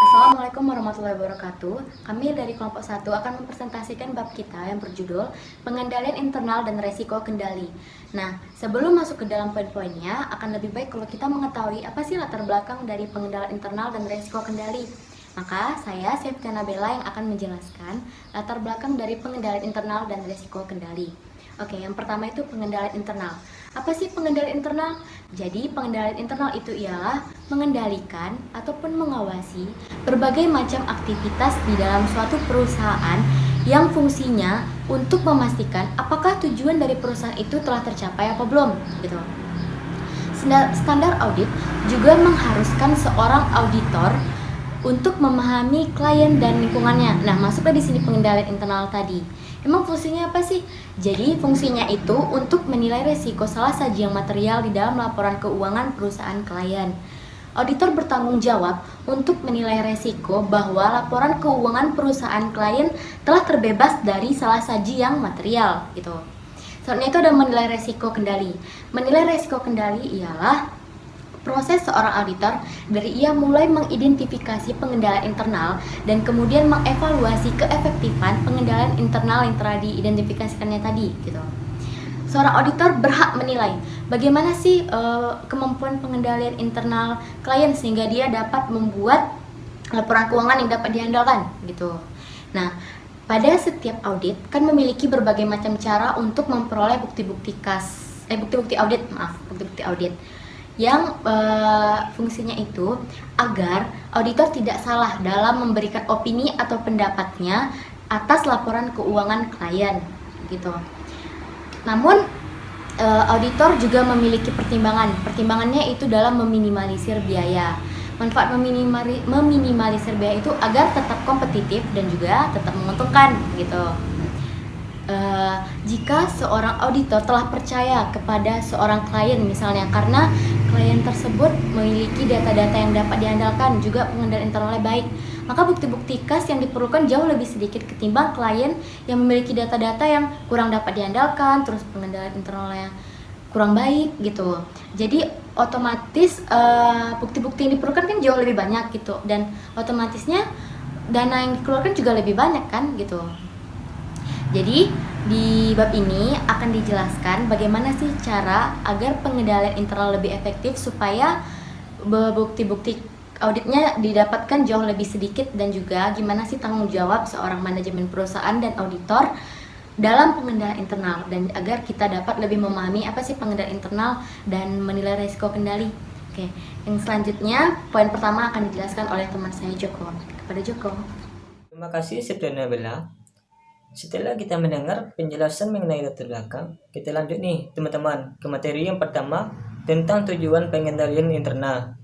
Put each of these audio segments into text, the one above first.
Assalamualaikum warahmatullahi wabarakatuh. Kami dari kelompok 1 akan mempresentasikan bab kita yang berjudul Pengendalian Internal dan Resiko Kendali. Nah, sebelum masuk ke dalam poin-poinnya, akan lebih baik kalau kita mengetahui apa sih latar belakang dari pengendalian internal dan resiko kendali. Maka, saya Septiana Bella yang akan menjelaskan latar belakang dari pengendalian internal dan resiko kendali. Oke, yang pertama itu pengendalian internal. Apa sih pengendalian internal? Jadi, pengendalian internal itu ialah mengendalikan ataupun mengawasi berbagai macam aktivitas di dalam suatu perusahaan yang fungsinya untuk memastikan apakah tujuan dari perusahaan itu telah tercapai apa belum, gitu. Standar audit juga mengharuskan seorang auditor untuk memahami klien dan lingkungannya. Nah, masuklah di sini pengendalian internal tadi. Emang fungsinya apa sih? Jadi fungsinya itu untuk menilai resiko salah saji yang material di dalam laporan keuangan perusahaan klien. Auditor bertanggung jawab untuk menilai resiko bahwa laporan keuangan perusahaan klien telah terbebas dari salah saji yang material, gitu. Selanjutnya itu ada menilai resiko kendali. Menilai resiko kendali ialah proses seorang auditor dari ia mulai mengidentifikasi pengendalian internal dan kemudian mengevaluasi keefektifan pengendalian internal yang telah diidentifikasikannya tadi, gitu. Seorang auditor berhak menilai bagaimana sih kemampuan pengendalian internal klien sehingga dia dapat membuat laporan keuangan yang dapat diandalkan, gitu. Nah, pada setiap audit kan memiliki berbagai macam cara untuk memperoleh bukti-bukti audit yang fungsinya itu agar auditor tidak salah dalam memberikan opini atau pendapatnya atas laporan keuangan klien, gitu. Namun auditor juga memiliki pertimbangannya itu dalam meminimalisir biaya. Manfaat meminimalisir biaya itu agar tetap kompetitif dan juga tetap menguntungkan, gitu. Jika seorang auditor telah percaya kepada seorang klien misalnya karena klien tersebut memiliki data-data yang dapat diandalkan, juga pengendalian internalnya baik, maka bukti-bukti kas yang diperlukan jauh lebih sedikit ketimbang klien yang memiliki data-data yang kurang dapat diandalkan, terus pengendalian internalnya kurang baik, gitu. Jadi otomatis bukti-bukti yang diperlukan kan jauh lebih banyak, gitu, dan otomatisnya dana yang dikeluarkan juga lebih banyak kan, gitu. Jadi di bab ini akan dijelaskan bagaimana sih cara agar pengendalian internal lebih efektif supaya bukti-bukti auditnya didapatkan jauh lebih sedikit, dan juga gimana sih tanggung jawab seorang manajemen perusahaan dan auditor dalam pengendalian internal, dan agar kita dapat lebih memahami apa sih pengendalian internal dan menilai risiko kendali. Oke, yang selanjutnya poin pertama akan dijelaskan oleh teman saya Joko. Kepada Joko. Terima kasih Septiana Bella. Setelah kita mendengar penjelasan mengenai latar belakang, kita lanjut nih teman-teman ke materi yang pertama tentang tujuan pengendalian internal.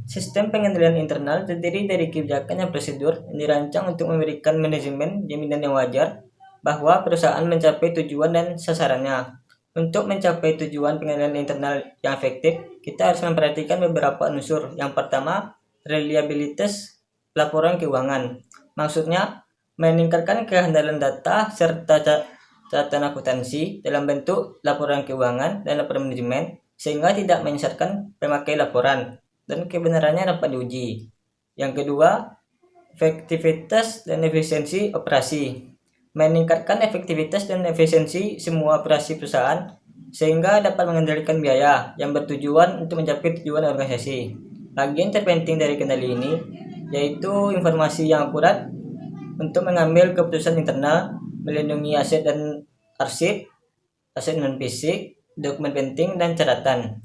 Sistem pengendalian internal terdiri dari kebijakan dan prosedur yang dirancang untuk memberikan manajemen jaminan yang wajar bahwa perusahaan mencapai tujuan dan sasarannya. Untuk mencapai tujuan pengendalian internal yang efektif, kita harus memperhatikan beberapa unsur. Yang pertama, reliabilitas laporan keuangan. Maksudnya, meningkatkan kehandalan data serta catatan akuntansi dalam bentuk laporan keuangan dan laporan manajemen sehingga tidak menyesatkan pemakai laporan dan kebenarannya dapat diuji. Yang kedua, efektivitas dan efisiensi operasi. Meningkatkan efektivitas dan efisiensi semua operasi perusahaan sehingga dapat mengendalikan biaya yang bertujuan untuk mencapai tujuan organisasi. Bagian terpenting dari kendali ini yaitu informasi yang akurat untuk mengambil keputusan internal, melindungi aset dan arsip, aset non-fisik, dokumen penting, dan catatan.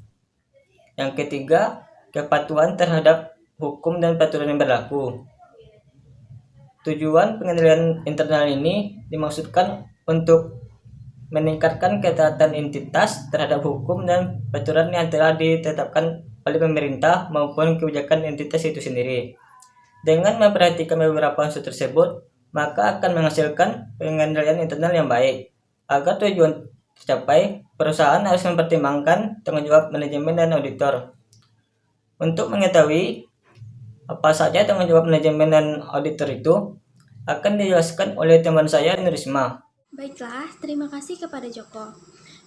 Yang ketiga, kepatuhan terhadap hukum dan peraturan yang berlaku. Tujuan pengendalian internal ini dimaksudkan untuk meningkatkan ketaatan entitas terhadap hukum dan peraturan yang telah ditetapkan oleh pemerintah maupun kebijakan entitas itu sendiri. Dengan memperhatikan beberapa unsur tersebut, maka akan menghasilkan pengendalian internal yang baik. Agar tujuan tercapai, perusahaan harus mempertimbangkan tanggung jawab manajemen dan auditor. Untuk mengetahui apa saja tanggung jawab manajemen dan auditor itu, akan dijelaskan oleh teman saya Nurisma. Baiklah, terima kasih kepada Joko.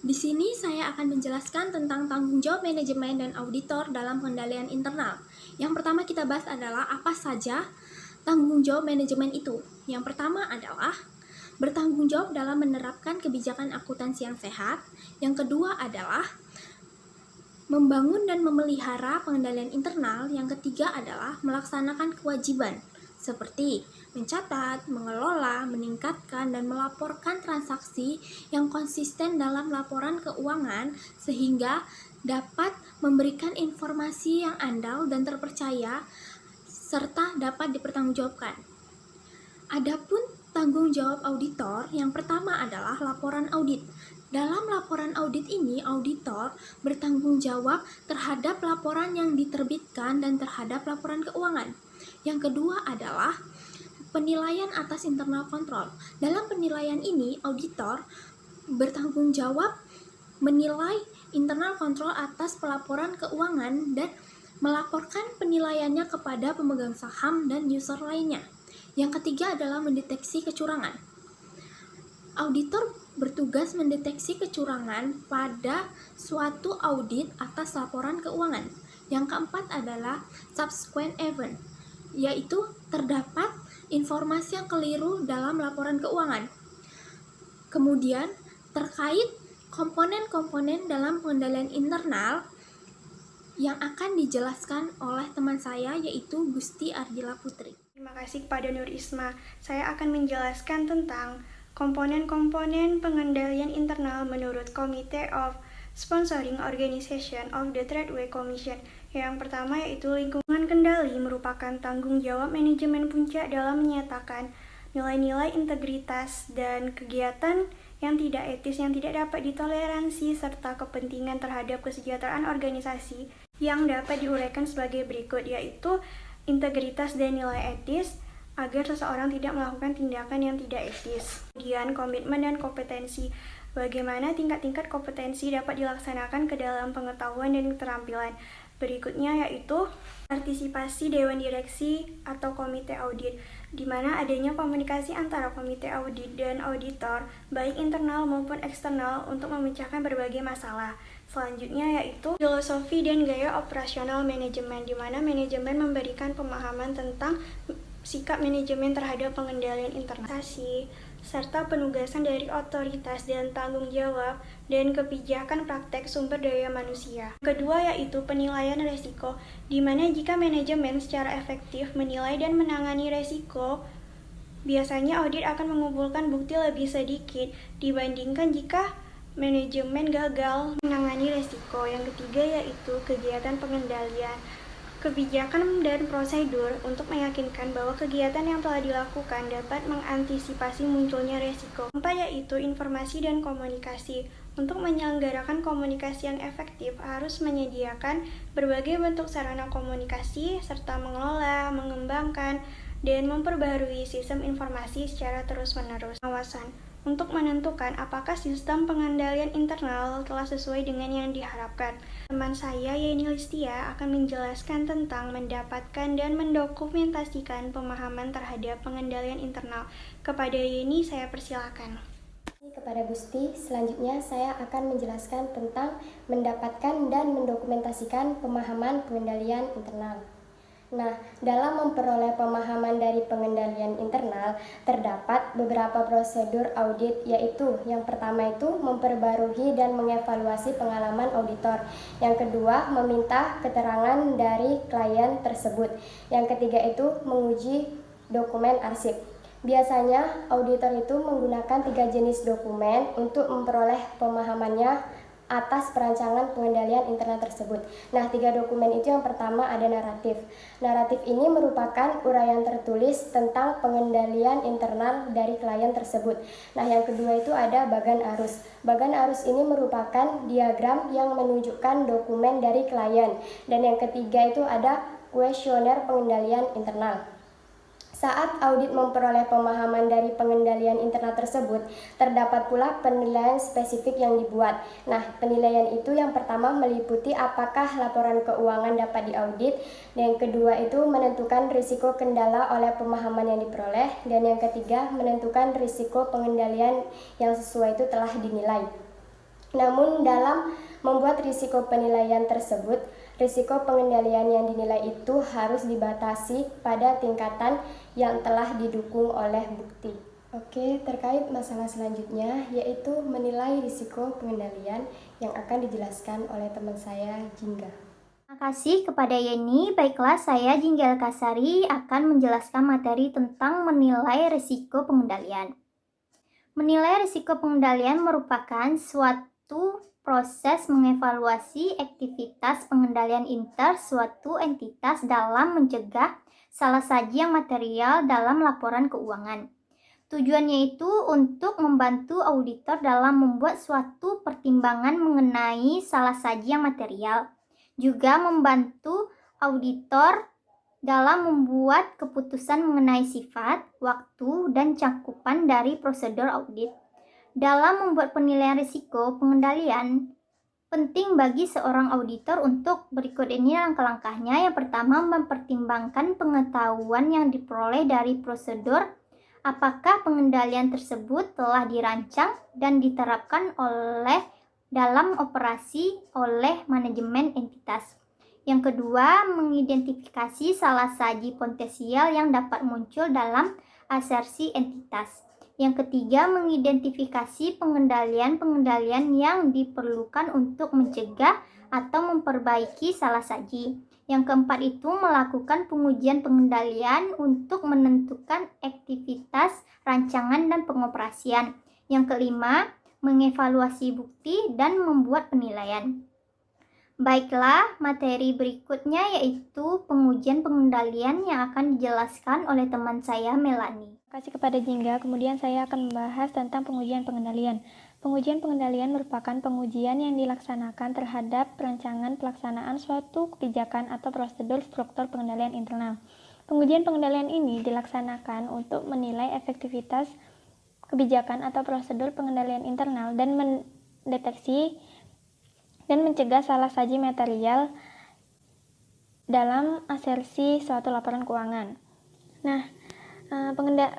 Di sini saya akan menjelaskan tentang tanggung jawab manajemen dan auditor dalam pengendalian internal. Yang pertama kita bahas adalah apa saja tanggung jawab manajemen itu. Yang pertama adalah bertanggung jawab dalam menerapkan kebijakan akuntansi yang sehat. Yang kedua adalah membangun dan memelihara pengendalian internal. Yang ketiga adalah melaksanakan kewajiban seperti mencatat, mengelola, meningkatkan, dan melaporkan transaksi yang konsisten dalam laporan keuangan sehingga dapat memberikan informasi yang andal dan terpercaya serta dapat dipertanggungjawabkan. Adapun tanggung jawab auditor, yang pertama adalah laporan audit. Dalam laporan audit ini, auditor bertanggung jawab terhadap laporan yang diterbitkan dan terhadap laporan keuangan. Yang kedua adalah penilaian atas internal control. Dalam penilaian ini, auditor bertanggung jawab menilai internal control atas pelaporan keuangan dan melaporkan penilaiannya kepada pemegang saham dan user lainnya. Yang ketiga adalah mendeteksi kecurangan. Auditor bertugas mendeteksi kecurangan pada suatu audit atas laporan keuangan. Yang keempat adalah subsequent event, yaitu terdapat informasi yang keliru dalam laporan keuangan. Kemudian, terkait komponen-komponen dalam pengendalian internal yang akan dijelaskan oleh teman saya, yaitu Gusti Ardila Putri. Terima kasih kepada Nur Isma. Saya akan menjelaskan tentang komponen-komponen pengendalian internal menurut Committee of Sponsoring Organization of the Tradeway Commission. Yang pertama yaitu lingkungan kendali merupakan tanggung jawab manajemen puncak dalam menyatakan nilai-nilai integritas dan kegiatan yang tidak etis yang tidak dapat ditoleransi serta kepentingan terhadap kesejahteraan organisasi yang dapat diuraikan sebagai berikut, yaitu integritas dan nilai etis agar seseorang tidak melakukan tindakan yang tidak etis. Kemudian komitmen dan kompetensi. Bagaimana tingkat-tingkat kompetensi dapat dilaksanakan ke dalam pengetahuan dan keterampilan. Berikutnya yaitu partisipasi Dewan Direksi atau Komite Audit, di mana adanya komunikasi antara Komite Audit dan auditor, baik internal maupun eksternal untuk memecahkan berbagai masalah. Selanjutnya yaitu filosofi dan gaya operasional manajemen, di mana manajemen memberikan pemahaman tentang sikap manajemen terhadap pengendalian internalisasi, serta penugasan dari otoritas dan tanggung jawab dan kebijakan praktek sumber daya manusia. Kedua yaitu penilaian resiko, di mana jika manajemen secara efektif menilai dan menangani resiko, biasanya audit akan mengumpulkan bukti lebih sedikit dibandingkan jika manajemen gagal menangani resiko. Yang ketiga yaitu kegiatan pengendalian, kebijakan dan prosedur untuk meyakinkan bahwa kegiatan yang telah dilakukan dapat mengantisipasi munculnya resiko. Keempat yaitu informasi dan komunikasi. Untuk menyelenggarakan komunikasi yang efektif harus menyediakan berbagai bentuk sarana komunikasi serta mengelola, mengembangkan, dan memperbaharui sistem informasi secara terus-menerus. Pengawasan untuk menentukan apakah sistem pengendalian internal telah sesuai dengan yang diharapkan. Teman saya, Yeni Listia, akan menjelaskan tentang mendapatkan dan mendokumentasikan pemahaman terhadap pengendalian internal. Kepada Yeni, saya persilakan. Kepada Gusti, selanjutnya saya akan menjelaskan tentang mendapatkan dan mendokumentasikan pemahaman pengendalian internal. Nah, dalam memperoleh pemahaman dari pengendalian internal, terdapat beberapa prosedur audit, yaitu yang pertama itu memperbarui dan mengevaluasi pengalaman auditor. Yang kedua, meminta keterangan dari klien tersebut. Yang ketiga itu menguji dokumen arsip. Biasanya auditor itu menggunakan 3 jenis dokumen untuk memperoleh pemahamannya atas perancangan pengendalian internal tersebut. Nah, 3 dokumen itu yang pertama ada naratif. Naratif ini merupakan uraian tertulis tentang pengendalian internal dari klien tersebut. Nah, yang kedua itu ada bagan arus. Bagan arus ini merupakan diagram yang menunjukkan dokumen dari klien. Dan yang ketiga itu ada kuesioner pengendalian internal. Saat audit memperoleh pemahaman dari pengendalian internal tersebut, terdapat pula penilaian spesifik yang dibuat. Nah, penilaian itu yang pertama meliputi apakah laporan keuangan dapat diaudit, dan yang kedua itu menentukan risiko kendala oleh pemahaman yang diperoleh, dan yang ketiga menentukan risiko pengendalian yang sesuai itu telah dinilai. Namun dalam membuat risiko penilaian tersebut, risiko pengendalian yang dinilai itu harus dibatasi pada tingkatan yang telah didukung oleh bukti. Oke, terkait masalah selanjutnya yaitu menilai risiko pengendalian yang akan dijelaskan oleh teman saya, Jingga. Terima kasih kepada Yeni. Baiklah, saya Jingga Kasari akan menjelaskan materi tentang menilai risiko pengendalian. Menilai risiko pengendalian merupakan suatu proses mengevaluasi aktivitas pengendalian suatu entitas dalam mencegah salah saji yang material dalam laporan keuangan. Tujuannya itu untuk membantu auditor dalam membuat suatu pertimbangan mengenai salah saji yang material, juga membantu auditor dalam membuat keputusan mengenai sifat, waktu, dan cakupan dari prosedur audit. Dalam membuat penilaian risiko pengendalian, penting bagi seorang auditor untuk berikut ini langkah-langkahnya. Yang pertama, mempertimbangkan pengetahuan yang diperoleh dari prosedur. Apakah pengendalian tersebut telah dirancang dan diterapkan dalam operasi oleh manajemen entitas. Yang kedua, mengidentifikasi salah saji potensial yang dapat muncul dalam asersi entitas. Yang ketiga, mengidentifikasi pengendalian yang diperlukan untuk mencegah atau memperbaiki salah saji. Yang keempat itu melakukan pengujian pengendalian untuk menentukan aktivitas, rancangan, dan pengoperasian. Yang kelima, mengevaluasi bukti dan membuat penilaian. Baiklah, materi berikutnya yaitu pengujian pengendalian yang akan dijelaskan oleh teman saya, Melani. Terima kasih kepada Jingga. Kemudian saya akan membahas tentang pengujian pengendalian. Pengujian pengendalian merupakan pengujian yang dilaksanakan terhadap perancangan pelaksanaan suatu kebijakan atau prosedur struktur pengendalian internal. Pengujian pengendalian ini dilaksanakan untuk menilai efektivitas kebijakan atau prosedur pengendalian internal dan mendeteksi dan mencegah salah saji material dalam asersi suatu laporan keuangan. Nah,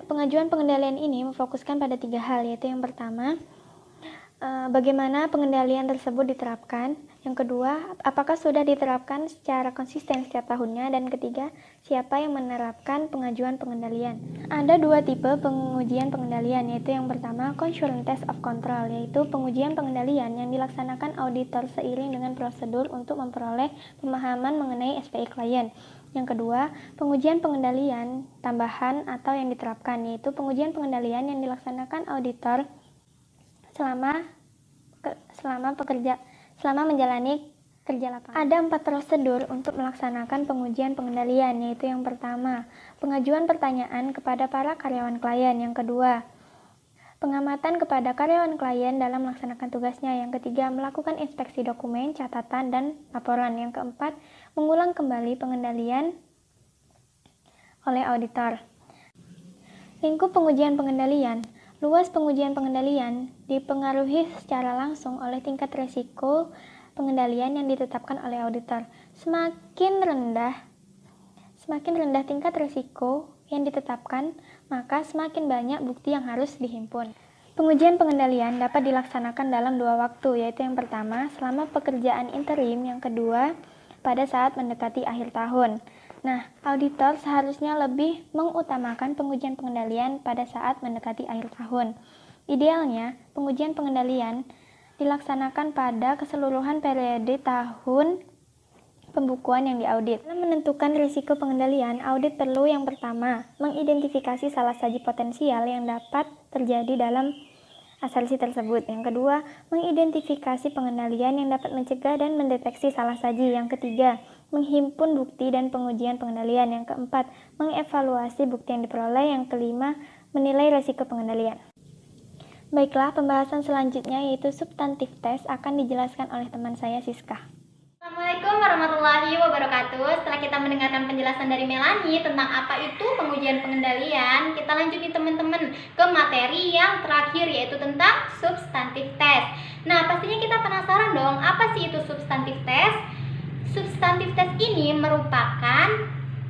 pengajuan pengendalian ini memfokuskan pada 3 hal, yaitu yang pertama, bagaimana pengendalian tersebut diterapkan. Yang kedua, apakah sudah diterapkan secara konsisten setiap tahunnya. Dan ketiga, siapa yang menerapkan pengajuan pengendalian. Ada 2 tipe pengujian pengendalian, yaitu yang pertama, Concurrent Test of Control, yaitu pengujian pengendalian yang dilaksanakan auditor seiring dengan prosedur untuk memperoleh pemahaman mengenai SPI klien. Yang kedua, pengujian pengendalian tambahan atau yang diterapkan, yaitu pengujian pengendalian yang dilaksanakan auditor selama menjalani kerja lapangan. Ada 4 prosedur untuk melaksanakan pengujian pengendalian, yaitu yang pertama, pengajuan pertanyaan kepada para karyawan klien. Yang kedua, pengamatan kepada karyawan klien dalam melaksanakan tugasnya. Yang ketiga, melakukan inspeksi dokumen, catatan, dan laporan. Yang keempat, mengulang kembali pengendalian oleh auditor. Lingkup pengujian pengendalian. Luas pengujian pengendalian dipengaruhi secara langsung oleh tingkat risiko pengendalian yang ditetapkan oleh auditor. Semakin rendah tingkat risiko yang ditetapkan, maka semakin banyak bukti yang harus dihimpun. Pengujian pengendalian dapat dilaksanakan dalam 2 waktu, yaitu yang pertama, selama pekerjaan interim, yang kedua, pada saat mendekati akhir tahun. Nah, auditor seharusnya lebih mengutamakan pengujian pengendalian pada saat mendekati akhir tahun. Idealnya, pengujian pengendalian dilaksanakan pada keseluruhan periode tahun pembukuan yang diaudit. Dalam menentukan risiko pengendalian, audit perlu yang pertama, mengidentifikasi salah saji potensial yang dapat terjadi dalam asersi tersebut. Yang kedua, mengidentifikasi pengendalian yang dapat mencegah dan mendeteksi salah saji. Yang ketiga, menghimpun bukti dan pengujian pengendalian. Yang keempat, mengevaluasi bukti yang diperoleh. Yang kelima, menilai risiko pengendalian. Baiklah, pembahasan selanjutnya yaitu substantif test akan dijelaskan oleh teman saya, Siska. Assalamualaikum warahmatullahi wabarakatuh. Setelah kita mendengarkan penjelasan dari Melani tentang apa itu pengujian pengendalian, kita lanjut nih teman-teman ke materi yang terakhir, yaitu tentang substantif test. Nah, pastinya kita penasaran dong, apa sih itu substantif test? Substantif test ini merupakan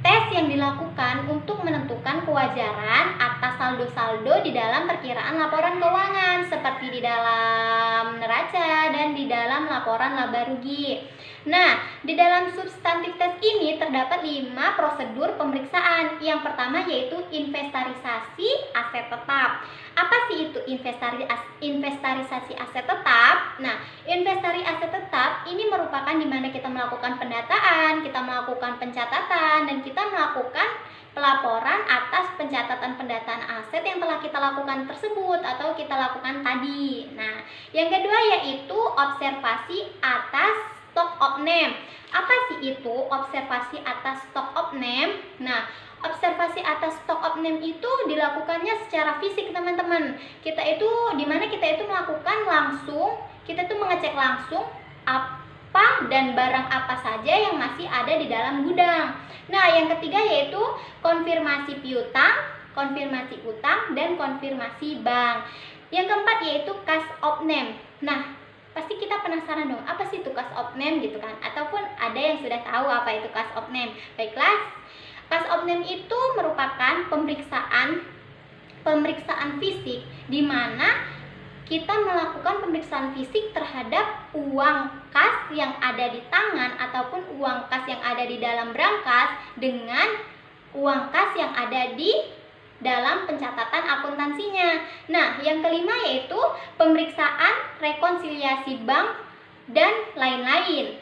tes yang dilakukan untuk menentukan kewajaran atas saldo-saldo di dalam perkiraan laporan keuangan, seperti di dalam neraca dan di dalam laporan laba rugi. Nah, di dalam substantif tes ini terdapat 5 prosedur pemeriksaan. Yang pertama yaitu inventarisasi aset tetap. Apa sih itu inventarisasi aset tetap? Nah, inventarisasi aset tetap ini merupakan di mana kita melakukan pendataan, kita melakukan pencatatan, dan kita melakukan pelaporan atas pencatatan pendataan aset yang telah kita lakukan tersebut atau kita lakukan tadi. Nah, yang kedua yaitu observasi atas stock of name. Apa sih itu observasi atas stock of name? Nah, observasi atas stock of name itu dilakukannya secara fisik, teman-teman. Kita itu melakukan langsung, kita itu mengecek langsung apa dan barang apa saja yang masih ada di dalam gudang. Nah, yang ketiga yaitu konfirmasi piutang, konfirmasi utang, dan konfirmasi bank. Yang keempat yaitu cash of name. Nah, pasti kita penasaran dong, apa sih itu cash of name gitu kan? Ataupun ada yang sudah tahu apa itu cash of name. Baiklah, cash of name itu merupakan pemeriksaan fisik di mana kita melakukan pemeriksaan fisik terhadap uang kas yang ada di tangan ataupun uang kas yang ada di dalam brankas dengan uang kas yang ada di dalam pencatatan akuntansinya. Nah, yang kelima yaitu pemeriksaan rekonsiliasi bank dan lain-lain.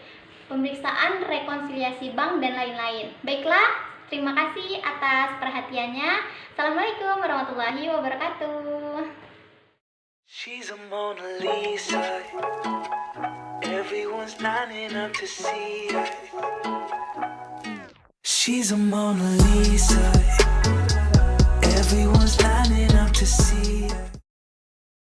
Pemeriksaan rekonsiliasi bank dan lain-lain. Baiklah, terima kasih atas perhatiannya. Assalamualaikum warahmatullahi wabarakatuh. She's a Mona Lisa. Everyone's lining up to see her. She's a Mona Lisa. Everyone's lining up to see her.